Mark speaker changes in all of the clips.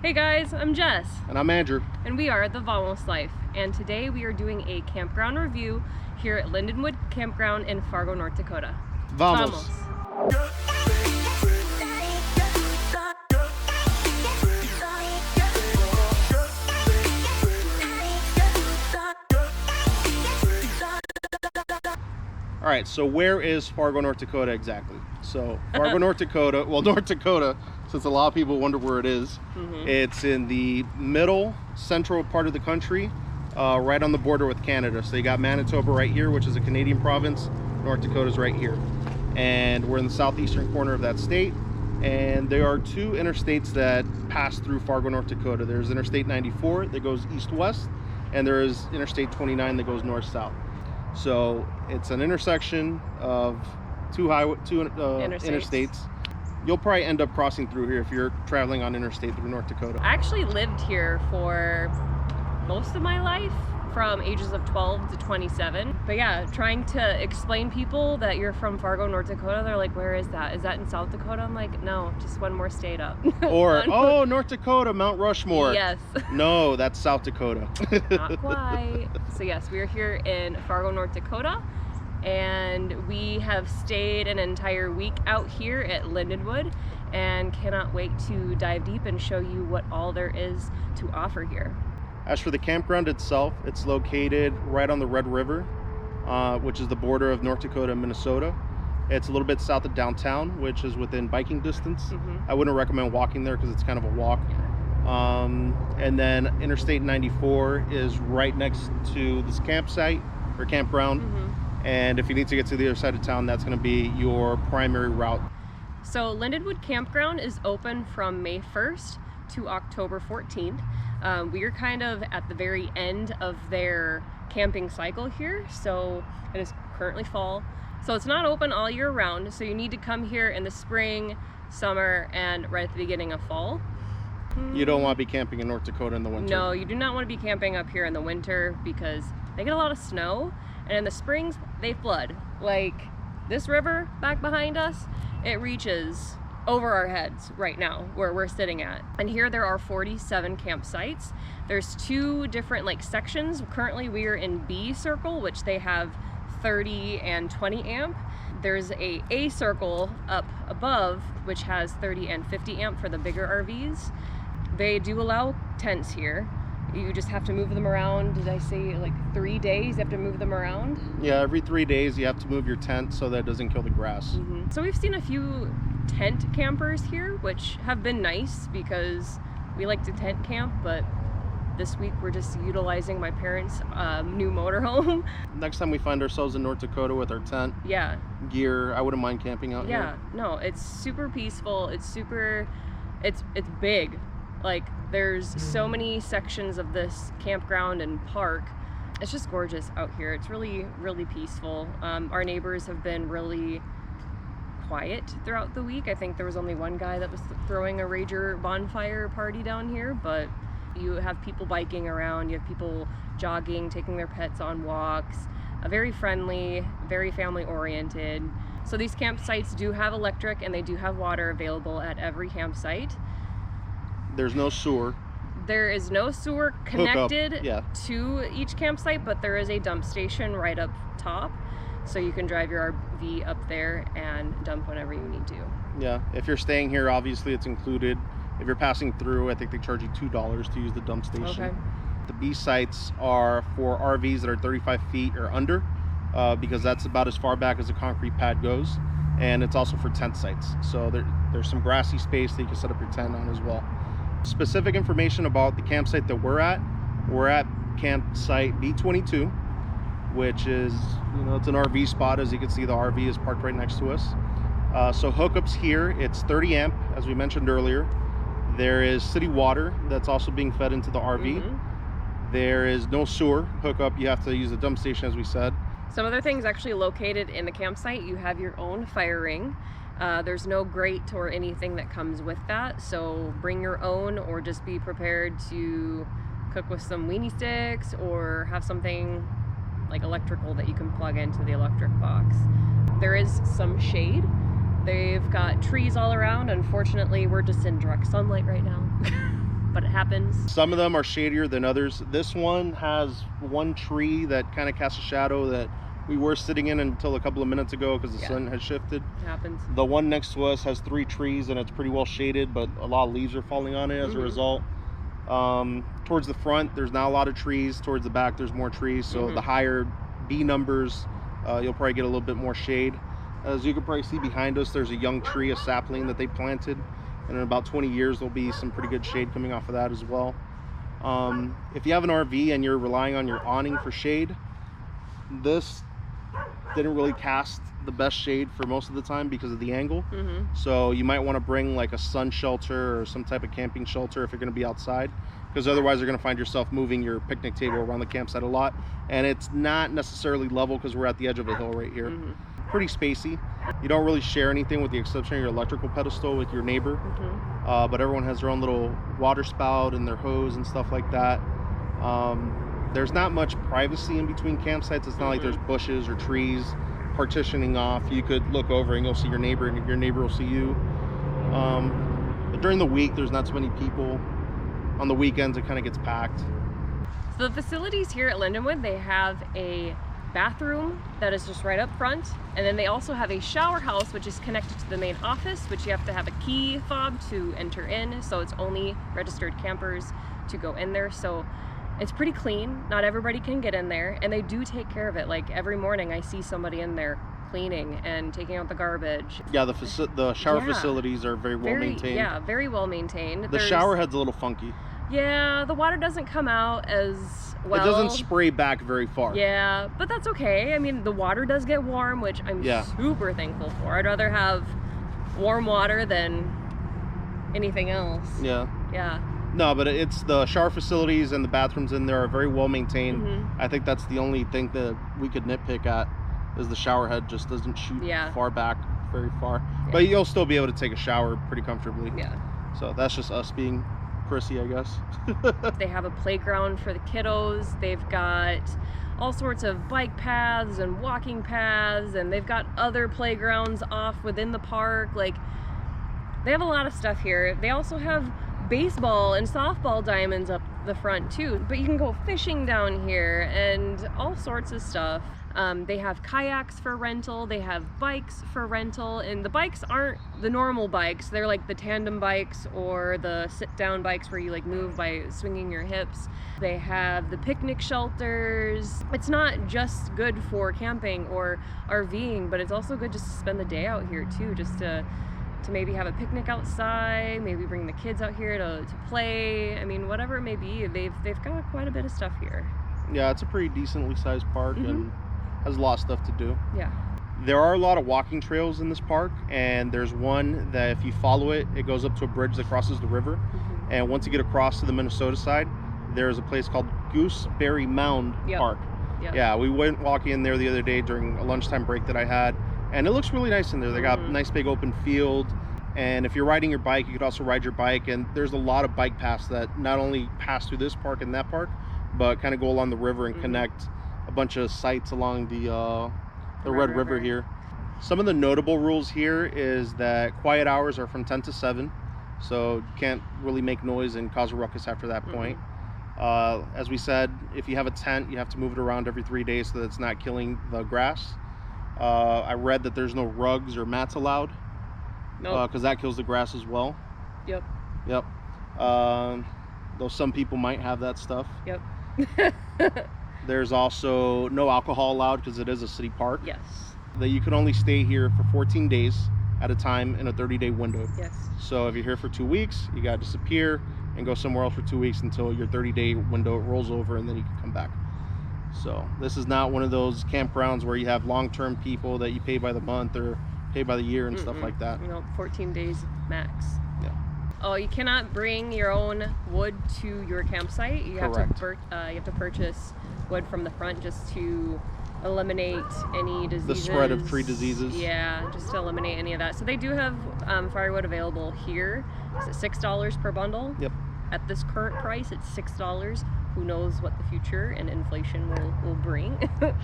Speaker 1: Hey guys, I'm Jess.
Speaker 2: And I'm Andrew.
Speaker 1: And we are the Vamos Life. And today we are doing a campground review here at Lindenwood Campground in Fargo, North Dakota.
Speaker 2: Vamos. All right, so where is Fargo, North Dakota exactly? So Fargo, North Dakota, well, North Dakota, since a lot of people wonder where it is, it's in the middle central part of the country, right on the border with Canada. So you got Manitoba right here, which is a Canadian province. North Dakota's right here. And we're in the southeastern corner of that state. And there are two interstates that pass through Fargo, North Dakota. There's Interstate 94 that goes east-west, and there is Interstate 29 that goes north-south. So it's an intersection of two interstates. You'll probably end up crossing through here if you're traveling on interstate through North Dakota.
Speaker 1: I actually lived here for most of my life, from ages of 12 to 27. But yeah, trying to explain people that you're from Fargo, North Dakota, they're like, where is that? Is that in South Dakota? I'm like, no, just one more state up.
Speaker 2: Or, oh, North Dakota, Mount Rushmore.
Speaker 1: Yes.
Speaker 2: No, that's South Dakota.
Speaker 1: Not quite. So yes, we are here in Fargo, North Dakota, and we have stayed an entire week out here at Lindenwood and cannot wait to dive deep and show you what all there is to offer here.
Speaker 2: As for the campground itself, it's located right on the Red River, which is the border of North Dakota and Minnesota. It's a little bit south of downtown, which is within biking distance. I wouldn't recommend walking there because it's kind of a walk. And then Interstate 94 is right next to this campsite or campground. And if you need to get to the other side of town, that's going to be your primary route.
Speaker 1: So Lindenwood Campground is open from May 1st to October 14th. We are kind of at the very end of their camping cycle here, so it is currently fall. So it's not open all year round, so you need to come here in the spring, summer, and right at the beginning of fall.
Speaker 2: You don't want to be camping in North Dakota in the winter.
Speaker 1: No, you do not want to be camping up here in the winter because they get a lot of snow, and in the springs, they flood. Like this river back behind us, it reaches over our heads right now where we're sitting at. And here there are 47 campsites. There's two different sections. Currently we are in B circle, which they have 30 and 20 amp. There's A circle up above, which has 30 and 50 amp for the bigger RVs. They do allow tents here. You just have to move them around. Did I say 3 days you have to move them around?
Speaker 2: Yeah, every 3 days you have to move your tent so that it doesn't kill the grass.
Speaker 1: So we've seen a few tent campers here, which have been nice because we like to tent camp, but this week we're just utilizing my parents' new motorhome.
Speaker 2: Next time we find ourselves in North Dakota with our tent gear, I wouldn't mind camping out here.
Speaker 1: Yeah, no, it's super peaceful. It's big. There's so many sections of this campground and park. It's just gorgeous out here. It's really, really peaceful. Our neighbors have been really quiet throughout the week. I think there was only one guy that was throwing a rager bonfire party down here, but you have people biking around, you have people jogging, taking their pets on walks. Very friendly, very family oriented. So these campsites do have electric and they do have water available at every campsite.
Speaker 2: There's no sewer.
Speaker 1: There is no sewer connected to each campsite, but there is a dump station right up top. So you can drive your RV up there and dump whenever you need to.
Speaker 2: Yeah, if you're staying here, obviously it's included. If you're passing through, I think they charge you $2 to use the dump station.
Speaker 1: Okay.
Speaker 2: The B sites are for RVs that are 35 feet or under, because that's about as far back as a concrete pad goes. And it's also for tent sites. So there's some grassy space that you can set up your tent on as well. Specific information about the campsite that we're at campsite B22, which is, it's an RV spot. As you can see, the RV is parked right next to us. So hookups here, it's 30 amp, as we mentioned earlier. There is city water that's also being fed into the RV. There is no sewer hookup. You have to use the dump station, as we said.
Speaker 1: Some other things actually located in the campsite, you have your own fire ring. There's no grate or anything that comes with that, so bring your own or just be prepared to cook with some weenie sticks or have something electrical that you can plug into the electric box. There is some shade. They've got trees all around. Unfortunately, we're just in direct sunlight right now. but it happens.
Speaker 2: Some of them are shadier than others. This one has one tree that kind of casts a shadow that we were sitting in until a couple of minutes ago because the sun has shifted.
Speaker 1: It happens.
Speaker 2: The one next to us has 3 trees and it's pretty well shaded, but a lot of leaves are falling on it as a result. Towards the front, there's not a lot of trees. Towards the back, there's more trees. So the higher B numbers, you'll probably get a little bit more shade. As you can probably see behind us, there's a young tree, a sapling that they planted. And in about 20 years, there'll be some pretty good shade coming off of that as well. If you have an RV and you're relying on your awning for shade, this didn't really cast the best shade for most of the time because of the angle. So you might want to bring like a sun shelter or some type of camping shelter if you're going to be outside, because otherwise you're going to find yourself moving your picnic table around the campsite a lot, and it's not necessarily level because we're at the edge of a hill right here. Pretty spacey. You don't really share anything with the exception of your electrical pedestal with your neighbor, but everyone has their own little water spout and their hose and stuff like that. There's not much privacy in between campsites. It's not like there's bushes or trees partitioning off. You could look over and you'll see your neighbor, and your neighbor will see you. But during the week, there's not too many people. On the weekends, it kind of gets packed.
Speaker 1: So the facilities here at Lindenwood, they have a bathroom that is just right up front, and then they also have a shower house which is connected to the main office, which you have to have a key fob to enter in, so it's only registered campers to go in there. So it's pretty clean. Not everybody can get in there, and they do take care of it. Like every morning I see somebody in there cleaning and taking out the garbage.
Speaker 2: Yeah, the shower facilities are very well maintained.
Speaker 1: Yeah, very well maintained.
Speaker 2: The shower head's a little funky.
Speaker 1: Yeah, the water doesn't come out as well.
Speaker 2: It doesn't spray back very far.
Speaker 1: Yeah, but that's okay. I mean, the water does get warm, which I'm super thankful for. I'd rather have warm water than anything else.
Speaker 2: Yeah.
Speaker 1: Yeah.
Speaker 2: No, but it's the shower facilities and the bathrooms in there are very well maintained. I think that's the only thing that we could nitpick at, is the shower head just doesn't shoot far back, very far. But you'll still be able to take a shower pretty comfortably.
Speaker 1: Yeah.
Speaker 2: So that's just us being prissy, I guess.
Speaker 1: They have a playground for the kiddos. They've got all sorts of bike paths and walking paths, and they've got other playgrounds off within the park. Like, they have a lot of stuff here. They also have baseball and softball diamonds up the front too, but you can go fishing down here and all sorts of stuff. They have kayaks for rental, they have bikes for rental, and the bikes aren't the normal bikes. They're like the tandem bikes or the sit-down bikes where you like move by swinging your hips. They have the picnic shelters. It's not just good for camping or RVing, but it's also good just to spend the day out here too, just to maybe have a picnic outside, maybe bring the kids out here to play. I mean, whatever it may be, they've got quite a bit of stuff here.
Speaker 2: Yeah, it's a pretty decently sized park and has a lot of stuff to do.
Speaker 1: Yeah.
Speaker 2: There are a lot of walking trails in this park, and there's one that if you follow it, it goes up to a bridge that crosses the river. And once you get across to the Minnesota side, there's a place called Gooseberry Mound Park. Yeah, we went walking in there the other day during a lunchtime break that I had, and it looks really nice in there. They got a nice big open field, and if you're riding your bike, you could also ride your bike, and there's a lot of bike paths that not only pass through this park and that park, but kind of go along the river and connect a bunch of sites along the Red River here. Some of the notable rules here is that quiet hours are from 10 to 7, so you can't really make noise and cause a ruckus after that point. As we said, if you have a tent, you have to move it around every 3 days so that it's not killing the grass. I read that there's no rugs or mats allowed, because that kills the grass as well.
Speaker 1: Yep.
Speaker 2: Though some people might have that stuff.
Speaker 1: Yep.
Speaker 2: There's also no alcohol allowed because it is a city park.
Speaker 1: Yes.
Speaker 2: That you can only stay here for 14 days at a time in a 30-day window.
Speaker 1: Yes.
Speaker 2: So if you're here for 2 weeks, you got to disappear and go somewhere else for 2 weeks until your 30-day window rolls over, and then you can come back. So this is not one of those campgrounds where you have long-term people that you pay by the month or pay by the year and stuff like that.
Speaker 1: 14 days max.
Speaker 2: Yeah.
Speaker 1: Oh, you cannot bring your own wood to your campsite. You have to purchase wood from the front just to eliminate any diseases.
Speaker 2: The spread of tree diseases.
Speaker 1: Yeah, just to eliminate any of that. So they do have firewood available here. It's at $6 per bundle.
Speaker 2: Yep.
Speaker 1: At this current price, it's $6. Who knows what the future and inflation will bring.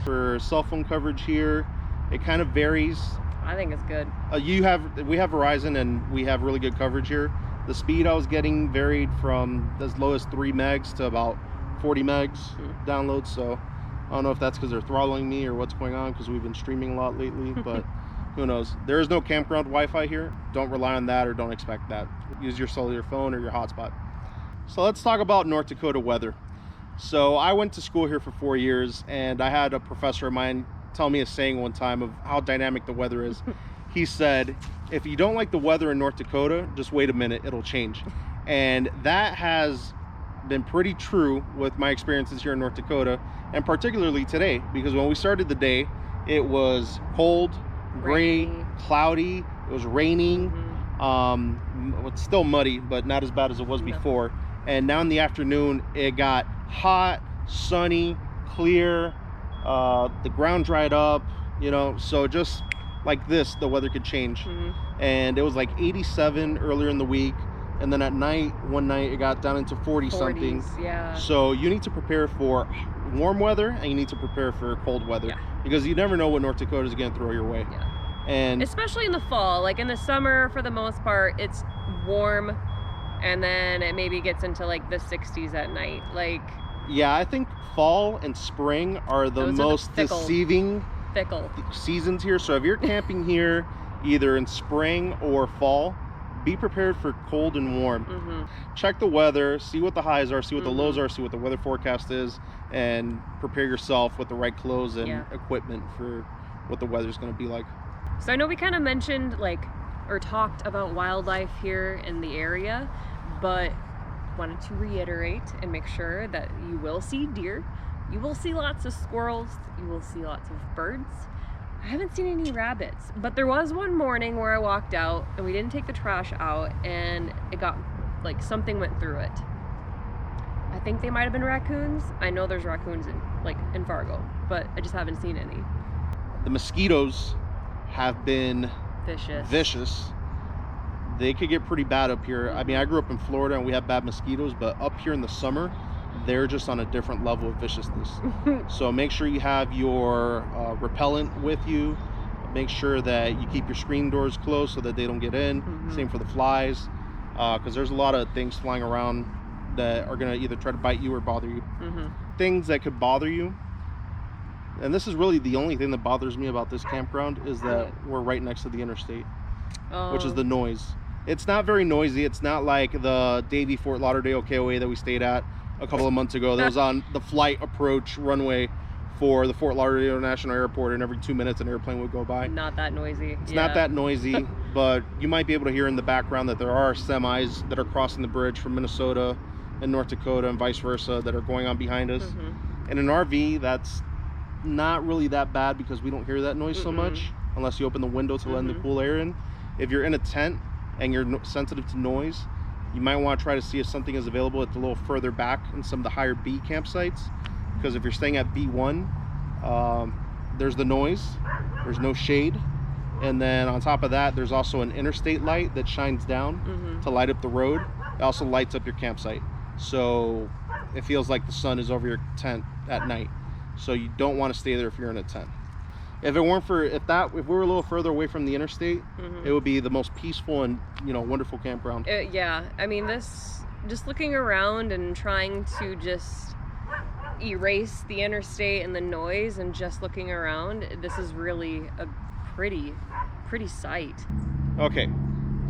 Speaker 2: For cell phone coverage here, it kind of varies.
Speaker 1: I think it's good.
Speaker 2: We have Verizon, and we have really good coverage here. The speed I was getting varied from as low as 3 megs to about 40 megs downloads. So I don't know if that's because they're throttling me or what's going on, because we've been streaming a lot lately, but who knows. There is no campground Wi-Fi here. Don't rely on that, or don't expect that. Use your cellular phone or your hotspot. So let's talk about North Dakota weather. So I went to school here for 4 years, and I had a professor of mine tell me a saying one time of how dynamic the weather is. He said, if you don't like the weather in North Dakota, just wait a minute, it'll change. And that has been pretty true with my experiences here in North Dakota, and particularly today, because when we started the day, it was cold, gray, cloudy, it was raining. It's still muddy, but not as bad as it was before. And now in the afternoon, it got hot, sunny, clear, the ground dried up, you know, so just like this, the weather could change. And it was like 87 earlier in the week, and then at night, one night, it got down into 40 something.
Speaker 1: Yeah.
Speaker 2: So you need to prepare for warm weather, and you need to prepare for cold weather, because you never know what North Dakota is going to throw your way. And
Speaker 1: especially in the fall, like in the summer, for the most part, it's warm, and then it maybe gets into like the 60s at night. Like,
Speaker 2: yeah, I think fall and spring are the most deceiving seasons here. So if you're camping here either in spring or fall, be prepared for cold and warm. Check the weather, see what the highs are, see what the lows are, see what the weather forecast is, and prepare yourself with the right clothes and equipment for what the weather's going to be like.
Speaker 1: So I know we kind of mentioned or talked about wildlife here in the area, but wanted to reiterate and make sure that you will see deer, you will see lots of squirrels, you will see lots of birds. I haven't seen any rabbits, but there was one morning where I walked out and we didn't take the trash out, and it got like something went through it. I think they might have been raccoons. I know there's raccoons in Fargo, but I just haven't seen any.
Speaker 2: The mosquitoes have been vicious. They could get pretty bad up here. I mean, I grew up in Florida and we have bad mosquitoes, but up here in the summer, they're just on a different level of viciousness. So make sure you have your repellent with you. Make sure that you keep your screen doors closed so that they don't get in. Same for the flies, because there's a lot of things flying around that are going to either try to bite you or bother you. Things that could bother you, and this is really the only thing that bothers me about this campground, is that we're right next to the interstate, which is the noise. It's not very noisy. It's not like the Davie Fort Lauderdale KOA that we stayed at a couple of months ago that was on the flight approach runway for the Fort Lauderdale International Airport, and every 2 minutes an airplane would go by.
Speaker 1: Not that noisy.
Speaker 2: It's not that noisy, but you might be able to hear in the background that there are semis that are crossing the bridge from Minnesota and North Dakota and vice versa that are going on behind us. And in RV, that's not really that bad because we don't hear that noise so much unless you open the window to let in the cool air in. If you're in a tent and you're sensitive to noise, you might want to try to see if something is available at the little further back in some of the higher B campsites, because if you're staying at B1, there's the noise, there's no shade, and then on top of that there's also an interstate light that shines down to light up the road. It also lights up your campsite, so it feels like the sun is over your tent at night. So you don't want to stay there if you're in a tent. If it weren't for if we were a little further away from the interstate, it would be the most peaceful and wonderful campground.
Speaker 1: Yeah, I mean, this, just looking around and trying to just erase the interstate and the noise and just looking around, this is really a pretty sight.
Speaker 2: Okay,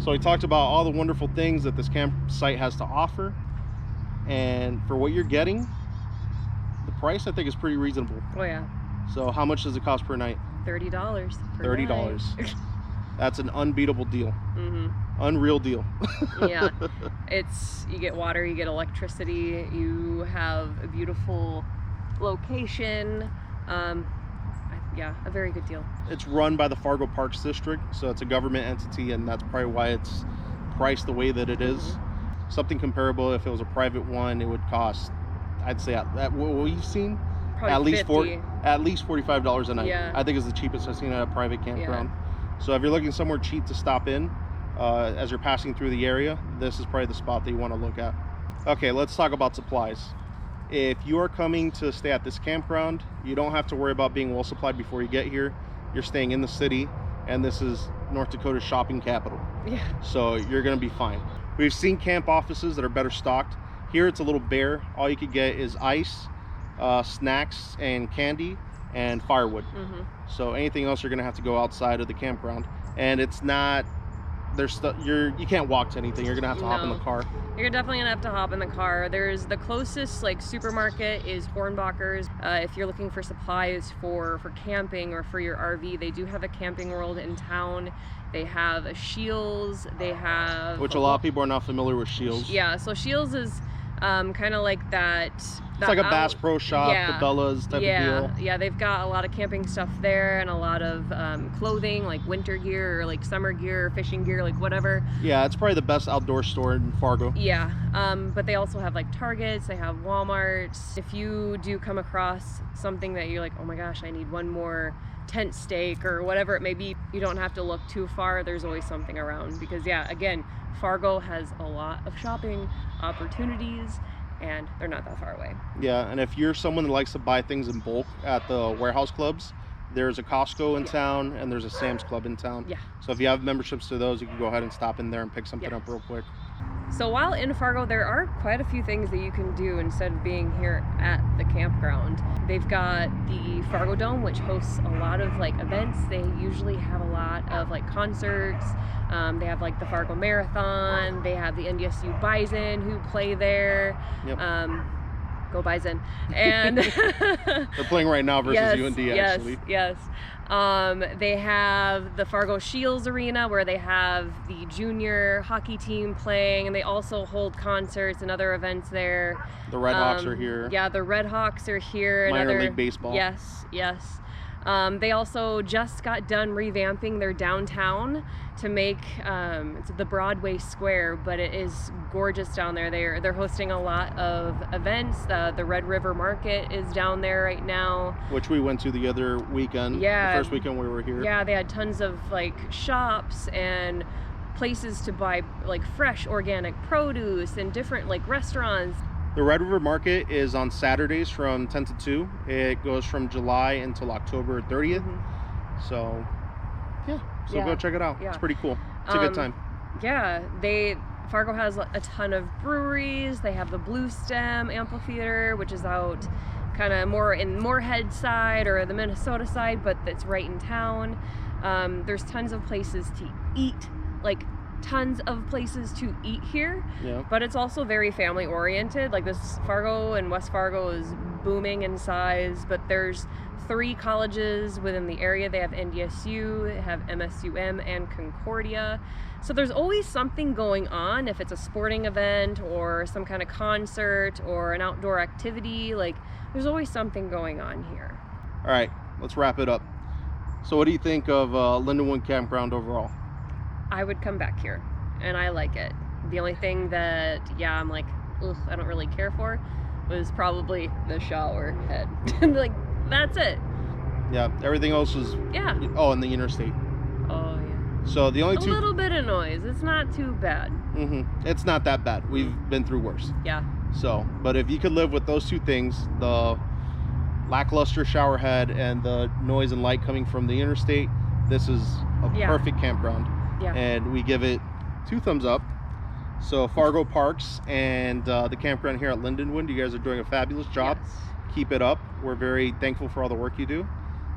Speaker 2: so we talked about all the wonderful things that this campsite has to offer, and for what you're getting, the price I think is pretty reasonable.
Speaker 1: Oh yeah.
Speaker 2: So how much does it cost per night?
Speaker 1: $30 per
Speaker 2: $30. That's an unbeatable deal. Unreal deal.
Speaker 1: Yeah, you get water, you get electricity, you have a beautiful location. Yeah, a very good deal.
Speaker 2: It's run by the Fargo Parks District, so it's a government entity, and that's probably why it's priced the way that it is. Something comparable, if it was a private one, it would cost, I'd say, at what we've seen,
Speaker 1: probably
Speaker 2: at least $45 a night.
Speaker 1: Yeah.
Speaker 2: I think it's the cheapest I've seen at a private campground. So if you're looking somewhere cheap to stop in as you're passing through the area, this is probably the spot that you want to look at. Okay, let's talk about supplies. If you are coming to stay at this campground, you don't have to worry about being well supplied before you get here. You're staying in the city, and this is North Dakota's shopping capital.
Speaker 1: Yeah.
Speaker 2: So you're going to be fine. We've seen camp offices that are better stocked. Here it's a little bare. All you could get is ice, snacks and candy, and firewood. So anything else, you're gonna have to go outside of the campground, and it's not. You can't walk to anything. You're gonna have to hop in the car.
Speaker 1: You're definitely gonna have to hop in the car. There's the closest like supermarket is Hornbacher's. If you're looking for supplies for camping or for your RV, they do have a Camping World in town. They have a Shields. They have,
Speaker 2: which a lot of people are not familiar with Shields.
Speaker 1: Yeah, so Shields is kind of like that.
Speaker 2: It's like a Bass Pro Shop, Cabela's type of deal.
Speaker 1: Yeah, they've got a lot of camping stuff there and a lot of clothing, like winter gear or like summer gear, fishing gear, like whatever.
Speaker 2: Yeah, it's probably the best outdoor store in Fargo.
Speaker 1: Yeah, but they also have like Targets, they have Walmarts. If you do come across something that you're like, oh my gosh, I need one more tent stake or whatever it may be, you don't have to look too far. There's always something around because, yeah, again, Fargo has a lot of shopping opportunities and they're not that far away.
Speaker 2: Yeah, and if you're someone that likes to buy things in bulk at the warehouse clubs, there's a Costco in town and there's a Sam's Club in town.
Speaker 1: Yeah.
Speaker 2: So if you have memberships to those, you can go ahead and stop in there and pick something up real quick.
Speaker 1: So while in Fargo, there are quite a few things that you can do instead of being here at the campground. They've got the Fargo Dome, which hosts a lot of like events. They usually have a lot of like concerts. They have like the Fargo Marathon. They have the NDSU Bison who play there.
Speaker 2: Yep.
Speaker 1: Go Bison. And
Speaker 2: they're playing right now versus UND actually.
Speaker 1: Yes. They have the Fargo Shields Arena where they have the junior hockey team playing, and they also hold concerts and other events there.
Speaker 2: The Red Hawks are here.
Speaker 1: Yeah, the Red Hawks are here.
Speaker 2: Minor league baseball.
Speaker 1: Yes. They also just got done revamping their downtown to make it's the Broadway Square, but it is gorgeous down there. They're hosting a lot of events. The Red River Market is down there right now,
Speaker 2: which we went to the other weekend.
Speaker 1: Yeah,
Speaker 2: the first weekend we were here.
Speaker 1: Yeah, they had tons of like shops and places to buy like fresh organic produce and different like restaurants.
Speaker 2: The Red River Market is on Saturdays from 10 to 2. It goes from July until October 30th. So, go check it out. Yeah. It's pretty cool. It's a good time.
Speaker 1: Yeah, Fargo has a ton of breweries. They have the Blue Stem Amphitheater, which is out kind of more in Moorhead side or the Minnesota side, but it's right in town. There's tons of places to eat, like tons of places to eat here.
Speaker 2: Yeah.
Speaker 1: But it's also very family oriented. Like this Fargo and West Fargo is booming in size, but there's 3 colleges within the area. They have NDSU, they have MSUM and Concordia. So there's always something going on. If it's a sporting event or some kind of concert or an outdoor activity, like there's always something going on here.
Speaker 2: All right, let's wrap it up. So what do you think of Lindenwood Campground overall?
Speaker 1: I would come back here and I like it. The only thing that, I'm like, ugh, I don't really care for was probably the shower head. Like, that's it.
Speaker 2: Yeah, everything else is, oh, and the interstate.
Speaker 1: Oh, yeah.
Speaker 2: So the only
Speaker 1: a little bit of noise. It's not too bad.
Speaker 2: It's not that bad. We've been through worse.
Speaker 1: Yeah.
Speaker 2: So, but if you could live with those 2 things, the lackluster shower head and the noise and light coming from the interstate, this is a perfect campground.
Speaker 1: Yeah.
Speaker 2: And we give it 2 thumbs up. So Fargo Parks and the campground here at Lindenwood, you guys are doing a fabulous job.
Speaker 1: Yes.
Speaker 2: Keep it up. We're very thankful for all the work you do,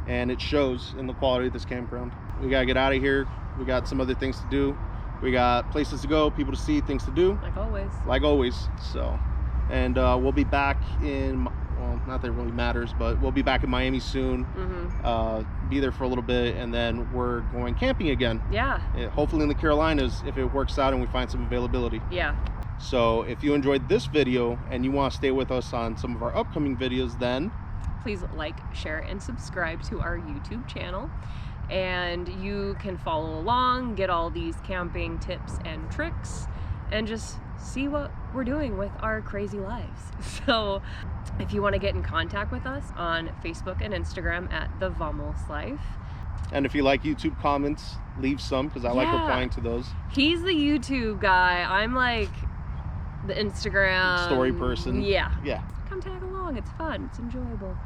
Speaker 2: and it shows in the quality of this campground. We gotta get out of here. We got some other things to do. We got places to go, people to see, things to do. Like always. So, and we'll be back in, well, not that it really matters, but we'll be back in Miami soon. Be there for a little bit, and then we're going camping again.
Speaker 1: Yeah.
Speaker 2: Hopefully in the Carolinas, if it works out and we find some availability.
Speaker 1: Yeah.
Speaker 2: So if you enjoyed this video and you want to stay with us on some of our upcoming videos, then
Speaker 1: please like, share, and subscribe to our YouTube channel. And you can follow along, get all these camping tips and tricks, and just see what we're doing with our crazy lives. So if you want to get in contact with us on Facebook and Instagram at The Vamos Life.
Speaker 2: And if you like YouTube comments, leave some, because I like replying to those.
Speaker 1: He's the YouTube guy. I'm like the Instagram
Speaker 2: story person.
Speaker 1: Yeah.
Speaker 2: Yeah.
Speaker 1: Come tag along. It's fun. It's enjoyable.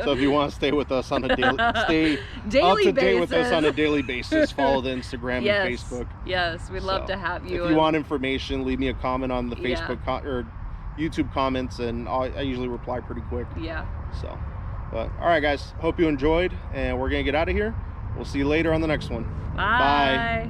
Speaker 2: So if you want to stay with us on a daily
Speaker 1: Daily
Speaker 2: up to date with us
Speaker 1: basis.
Speaker 2: on a daily basis, follow the Instagram
Speaker 1: Yes.
Speaker 2: and Facebook.
Speaker 1: Yes, we'd love
Speaker 2: So,
Speaker 1: to have you.
Speaker 2: If you want information, leave me a comment on the
Speaker 1: Yeah.
Speaker 2: Facebook or YouTube comments, and I usually reply pretty quick.
Speaker 1: Yeah.
Speaker 2: So, but all right, guys. Hope you enjoyed, and we're gonna get out of here. We'll see you later on the next one.
Speaker 1: Bye.